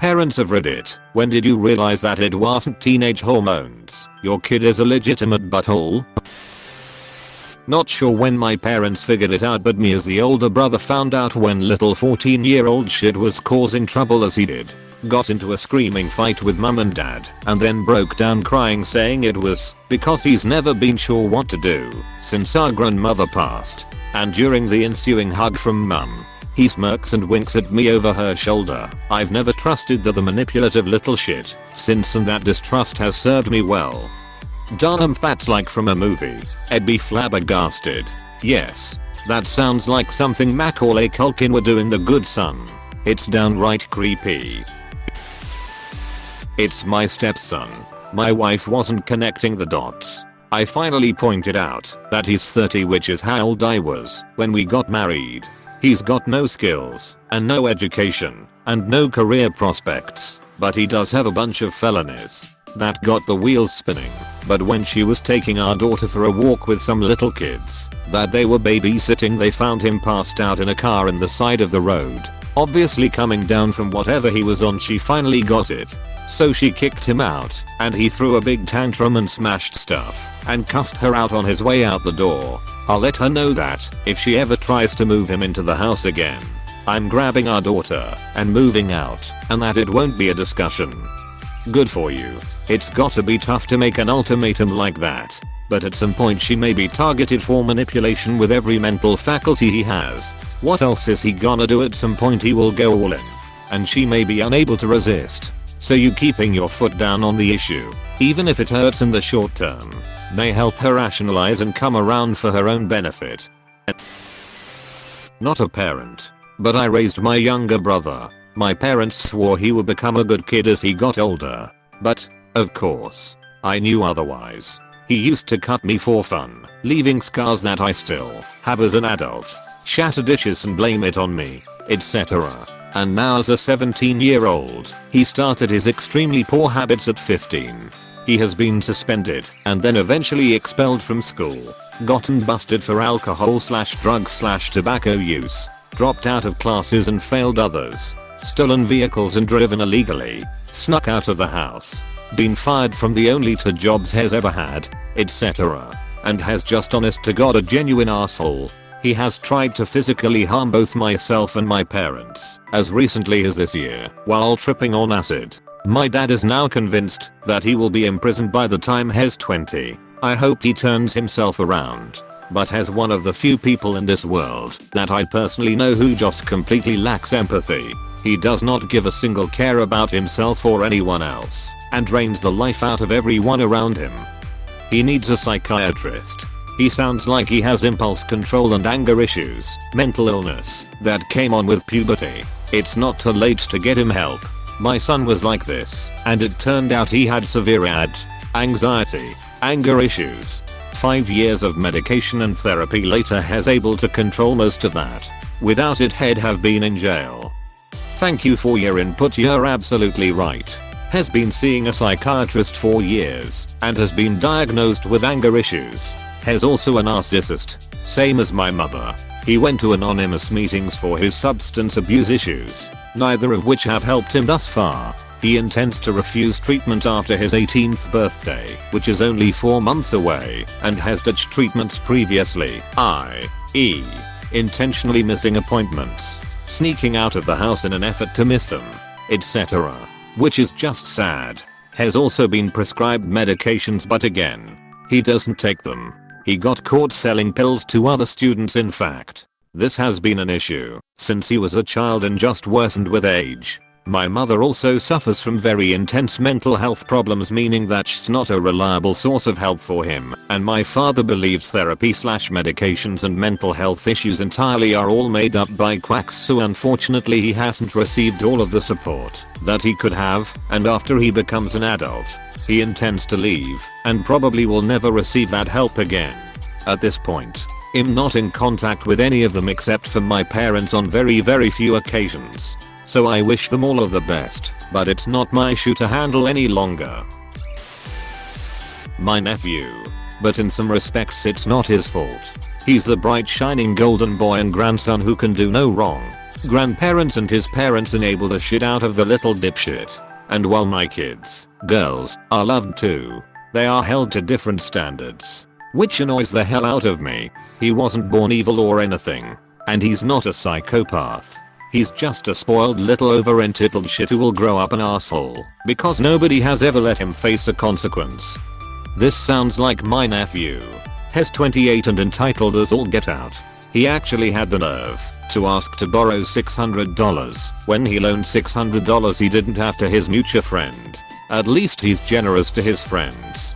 Parents of Reddit, when did you realize that it wasn't teenage hormones? Your kid is a legitimate butthole? Not sure when my parents figured it out, but me as the older brother found out when little 14-year-old shit was causing trouble as he did. Got into a screaming fight with mum and dad and then broke down crying, saying it was because he's never been sure what to do since our grandmother passed. And during the ensuing hug from mum, he smirks and winks at me over her shoulder. I've never trusted the manipulative little shit since, and that distrust has served me well. Darn, that's like from a movie. I'd be flabbergasted. Yes, that sounds like something Macaulay Culkin would do in The Good Son. It's downright creepy. It's my stepson. My wife wasn't connecting the dots. I finally pointed out that he's 30, which is how old I was when we got married. He's got no skills and no education and no career prospects, but he does have a bunch of felonies. That got the wheels spinning. But when she was taking our daughter for a walk with some little kids that they were babysitting, they found him passed out in a car in the side of the road, obviously coming down from whatever he was on. She finally got it, so she kicked him out and he threw a big tantrum and smashed stuff and cussed her out on his way out the door. I'll let her know that if she ever tries to move him into the house again, I'm grabbing our daughter and moving out, and that it won't be a discussion. Good for you. It's gotta be tough to make an ultimatum like that, but at some point she may be targeted for manipulation with every mental faculty he has. What else is he gonna do? At some point he will go all in, and she may be unable to resist. So you keeping your foot down on the issue, even if it hurts in the short term, may help her rationalize and come around for her own benefit. Not a parent, but I raised my younger brother. My parents swore he would become a good kid as he got older, but, of course, I knew otherwise. He used to cut me for fun, leaving scars that I still have as an adult, shatter dishes and blame it on me, etc. And now as a 17-year-old, he started his extremely poor habits at 15. He has been suspended and then eventually expelled from school, gotten busted for alcohol/drug/tobacco use, dropped out of classes and failed others, stolen vehicles and driven illegally, snuck out of the house, been fired from the only two jobs he's ever had, etc. And has just honest to God a genuine asshole. He has tried to physically harm both myself and my parents as recently as this year while tripping on acid. My dad is now convinced that he will be imprisoned by the time he's 20. I hope he turns himself around, but as one of the few people in this world that I personally know who just completely lacks empathy, he does not give a single care about himself or anyone else, and drains the life out of everyone around him. He needs a psychiatrist. He sounds like he has impulse control and anger issues, mental illness that came on with puberty. It's not too late to get him help. My son was like this, and it turned out he had severe anxiety, anger issues. 5 years of medication and therapy later has able to control most of that. Without it he'd have been in jail. Thank you for your input. You're absolutely right. Has been seeing a psychiatrist for years and has been diagnosed with anger issues. Has also a narcissist, same as my mother. He went to anonymous meetings for his substance abuse issues, neither of which have helped him thus far. He intends to refuse treatment after his 18th birthday, which is only 4 months away, and has ditched treatments previously, i.e. intentionally missing appointments, sneaking out of the house in an effort to miss them, etc. Which is just sad. Has also been prescribed medications, but again, he doesn't take them. He got caught selling pills to other students. In fact, this has been an issue since he was a child and just worsened with age. My mother also suffers from very intense mental health problems, meaning that she's not a reliable source of help for him, and my father believes therapy/medications and mental health issues entirely are all made up by quacks, so unfortunately he hasn't received all of the support that he could have, and after he becomes an adult, he intends to leave and probably will never receive that help again. At this point, I'm not in contact with any of them except for my parents on very few occasions. So I wish them all of the best, but it's not my issue to handle any longer. My nephew. But in some respects it's not his fault. He's the bright shining golden boy and grandson who can do no wrong. Grandparents and his parents enable the shit out of the little dipshit. And while my kids, girls, are loved too, they are held to different standards. Which annoys the hell out of me. He wasn't born evil or anything. And he's not a psychopath. He's just a spoiled little over-entitled shit who will grow up an asshole because nobody has ever let him face a consequence. This sounds like my nephew. He's 28 and entitled as all get out. He actually had the nerve to ask to borrow $600 when he loaned $600 he didn't have to his mutual friend. At least he's generous to his friends.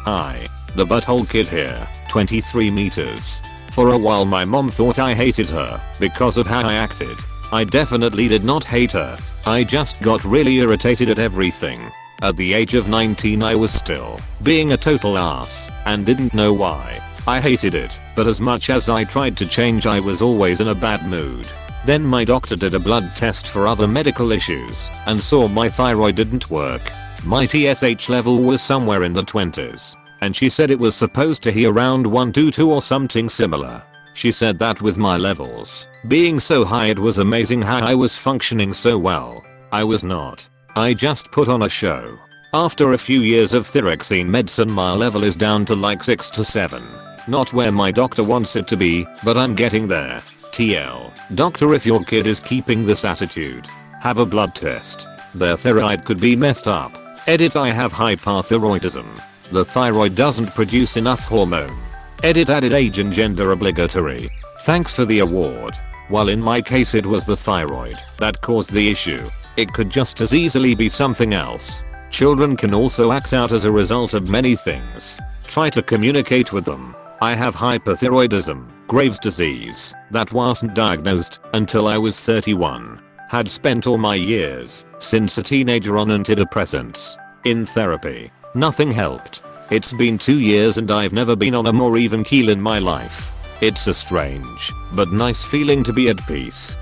Hi, the butthole kid here, 23 meters. For a while my mom thought I hated her because of how I acted. I definitely did not hate her. I just got really irritated at everything. At the age of 19 I was still being a total ass and didn't know why. I hated it, but as much as I tried to change I was always in a bad mood. Then my doctor did a blood test for other medical issues and saw my thyroid didn't work. My TSH level was somewhere in the 20s. And she said it was supposed to be around 122 or something similar. She said that with my levels being so high it was amazing how I was functioning so well. I was not. I just put on a show. After a few years of thyroxine medicine my level is down to like 6 to 7. Not where my doctor wants it to be, but I'm getting there. TL. Doctor, if your kid is keeping this attitude, have a blood test. Their thyroid could be messed up. Edit, I have hyperthyroidism. The thyroid doesn't produce enough hormone. Edit, added age and gender obligatory. Thanks for the award. While in my case it was the thyroid that caused the issue, it could just as easily be something else. Children can also act out as a result of many things. Try to communicate with them. I have hyperthyroidism, Graves' disease, that wasn't diagnosed until I was 31. Had spent all my years, since a teenager, on antidepressants. In therapy. Nothing helped. It's been 2 years and I've never been on a more even keel in my life. It's a strange, but nice feeling to be at peace.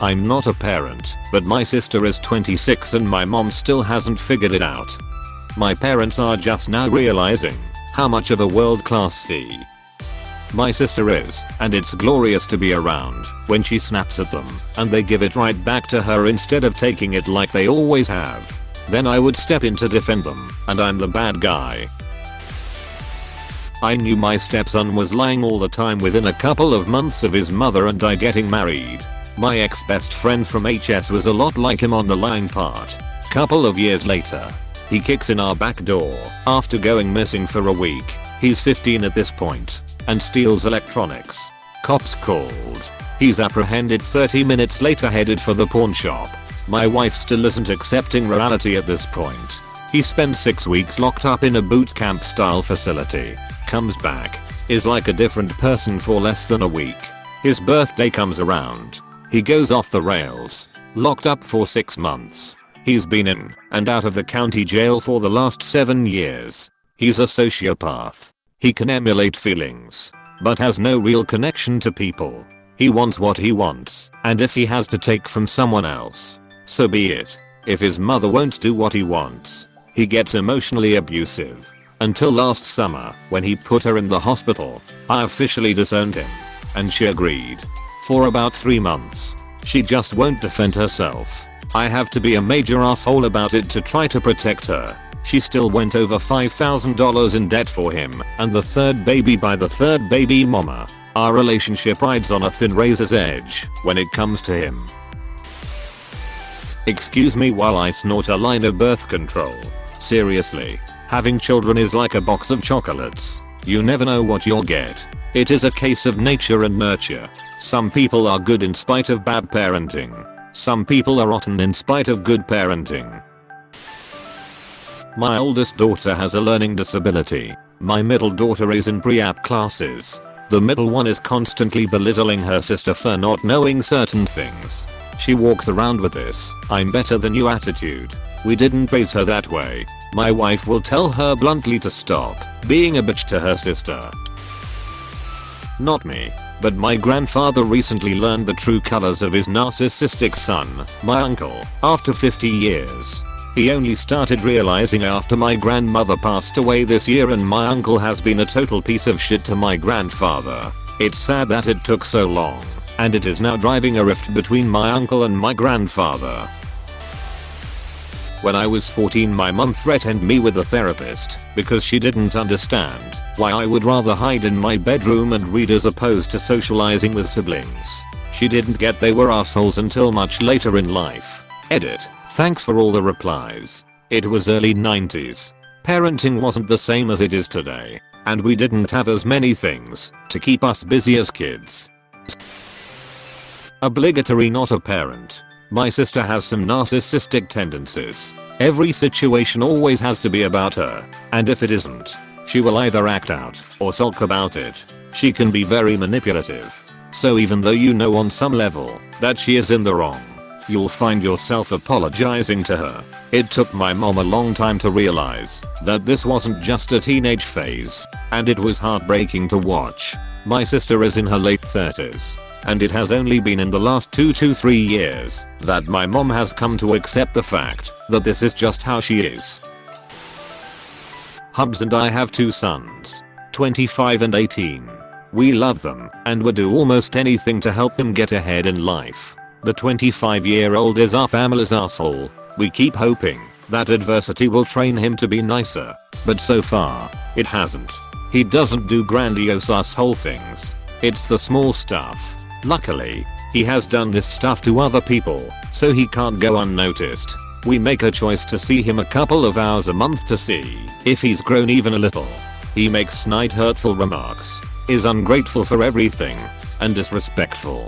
I'm not a parent, but my sister is 26 and my mom still hasn't figured it out. My parents are just now realizing how much of a world-class C my sister is, and it's glorious to be around when she snaps at them and they give it right back to her instead of taking it like they always have. Then I would step in to defend them, and I'm the bad guy. I knew my stepson was lying all the time within a couple of months of his mother and I getting married. My ex-best friend from HS was a lot like him on the lying part. Couple of years later, he kicks in our back door after going missing for a week. He's 15 at this point and steals electronics. Cops called. He's apprehended 30 minutes later, headed for the pawn shop. My wife still isn't accepting reality at this point. He spends 6 weeks locked up in a boot camp style facility. Comes back. Is like a different person for less than a week. His birthday comes around. He goes off the rails. Locked up for 6 months. He's been in and out of the county jail for the last 7 years. He's a sociopath. He can emulate feelings, but has no real connection to people. He wants what he wants, and if he has to take from someone else, so be it. If his mother won't do what he wants, he gets emotionally abusive. Until last summer, when he put her in the hospital, I officially disowned him, and she agreed. For about 3 months, she just won't defend herself. I have to be a major asshole about it to try to protect her. She still went over $5,000 in debt for him and the third baby by the third baby mama. Our relationship rides on a thin razor's edge when it comes to him. Excuse me while I snort a line of birth control. Seriously, having children is like a box of chocolates. You never know what you'll get. It is a case of nature and nurture. Some people are good in spite of bad parenting. Some people are rotten in spite of good parenting. My oldest daughter has a learning disability. My middle daughter is in pre-app classes. The middle one is constantly belittling her sister for not knowing certain things. She walks around with this "I'm better than you" attitude. We didn't raise her that way. My wife will tell her bluntly to stop being a bitch to her sister. Not me, but my grandfather recently learned the true colors of his narcissistic son, my uncle, after 50 years. He only started realizing after my grandmother passed away this year, and my uncle has been a total piece of shit to my grandfather. It's sad that it took so long, and it is now driving a rift between my uncle and my grandfather. When I was 14, my mum threatened me with a therapist because she didn't understand why I would rather hide in my bedroom and read as opposed to socializing with siblings. She didn't get they were assholes until much later in life. Edit. Thanks for all the replies. It was early 90s. Parenting wasn't the same as it is today, and we didn't have as many things to keep us busy as kids. Obligatory not a parent. My sister has some narcissistic tendencies. Every situation always has to be about her, and if it isn't, she will either act out or sulk about it. She can be very manipulative. So even though you know on some level that she is in the wrong, you'll find yourself apologizing to her. It took my mom a long time to realize that this wasn't just a teenage phase, and it was heartbreaking to watch. My sister is in her late 30s, and it has only been in the last 2 to 3 years that my mom has come to accept the fact that this is just how she is. Hubs and I have 2 sons, 25 and 18. We love them and would do almost anything to help them get ahead in life. The 25-year-old is our family's asshole. We keep hoping that adversity will train him to be nicer, but so far, it hasn't. He doesn't do grandiose asshole things. It's the small stuff. Luckily, he has done this stuff to other people, so he can't go unnoticed. We make a choice to see him a couple of hours a month to see if he's grown even a little. He makes snide hurtful remarks, is ungrateful for everything, and disrespectful.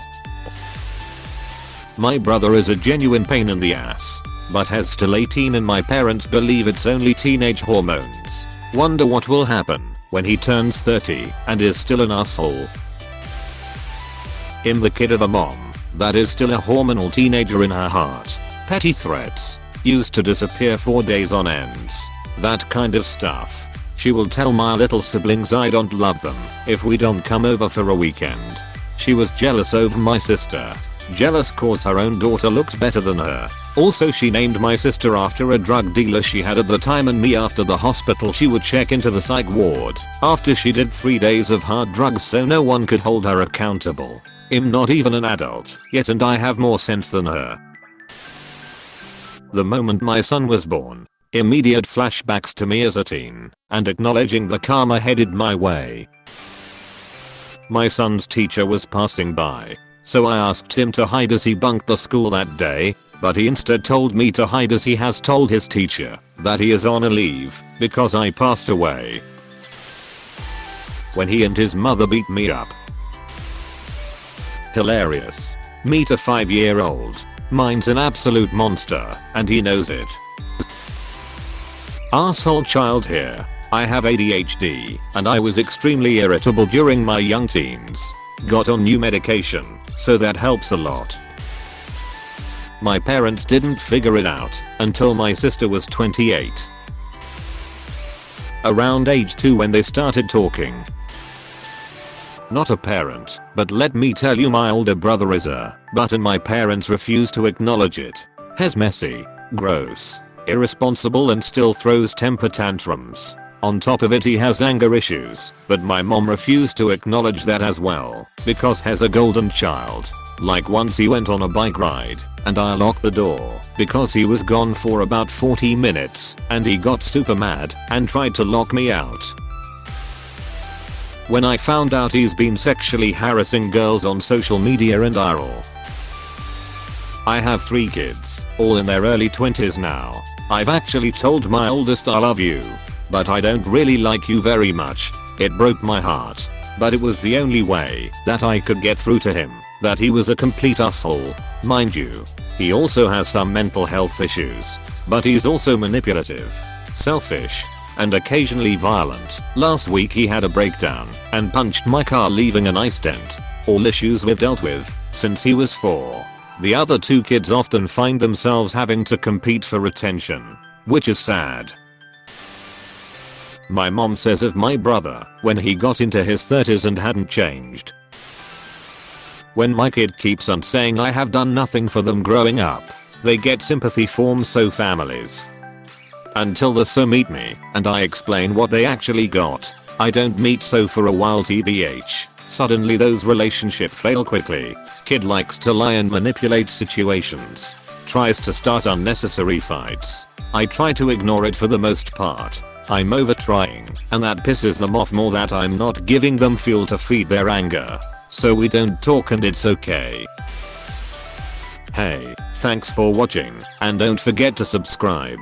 My brother is a genuine pain in the ass, but has still 18 and my parents believe it's only teenage hormones. Wonder what will happen when he turns 30 and is still an asshole. I'm the kid of a mom that is still a hormonal teenager in her heart. Petty threats. Used to disappear for days on ends. That kind of stuff. She will tell my little siblings I don't love them if we don't come over for a weekend. She was jealous over my sister. Jealous cause her own daughter looked better than her. Also, she named my sister after a drug dealer she had at the time and me after the hospital she would check into the psych ward after she did 3 days of hard drugs so no one could hold her accountable. I'm not even an adult yet and I have more sense than her. The moment my son was born, immediate flashbacks to me as a teen and acknowledging the karma headed my way. My son's teacher was passing by, so I asked him to hide as he bunked the school that day, but he instead told me to hide as he has told his teacher that he is on a leave because I passed away. When he and his mother beat me up. Hilarious. Meet a 5-year-old. Mine's an absolute monster, and he knows it. Arsehole child here. I have ADHD, and I was extremely irritable during my young teens. Got on new medication, so that helps a lot. My parents didn't figure it out until my sister was 28. Around age 2 when they started talking. Not a parent, but let me tell you my older brother is a button my parents refuse to acknowledge it. He's messy, gross, irresponsible and still throws temper tantrums. On top of it he has anger issues, but my mom refused to acknowledge that as well, because he's a golden child. Like once he went on a bike ride, and I locked the door, because he was gone for about 40 minutes, and he got super mad, and tried to lock me out. When I found out he's been sexually harassing girls on social media and IRL. I have 3 kids, all in their early 20s now. I've actually told my oldest I love you, but I don't really like you very much. It broke my heart, but it was the only way that I could get through to him that he was a complete asshole. Mind you, he also has some mental health issues, but he's also manipulative, selfish, and occasionally violent. Last week he had a breakdown and punched my car leaving an ice dent. All issues we've dealt with since he was 4. The other 2 kids often find themselves having to compete for attention, which is sad. My mom says of my brother when he got into his 30s and hadn't changed. When my kid keeps on saying I have done nothing for them growing up, they get sympathy forms so families. Until the so meet me and I explain what they actually got. I don't meet so for a while tbh. Suddenly those relationship fail quickly. Kid likes to lie and manipulate situations. Tries to start unnecessary fights. I try to ignore it for the most part. I'm over trying, and that pisses them off more that I'm not giving them fuel to feed their anger. So we don't talk and it's okay. Hey, thanks for watching, and don't forget to subscribe.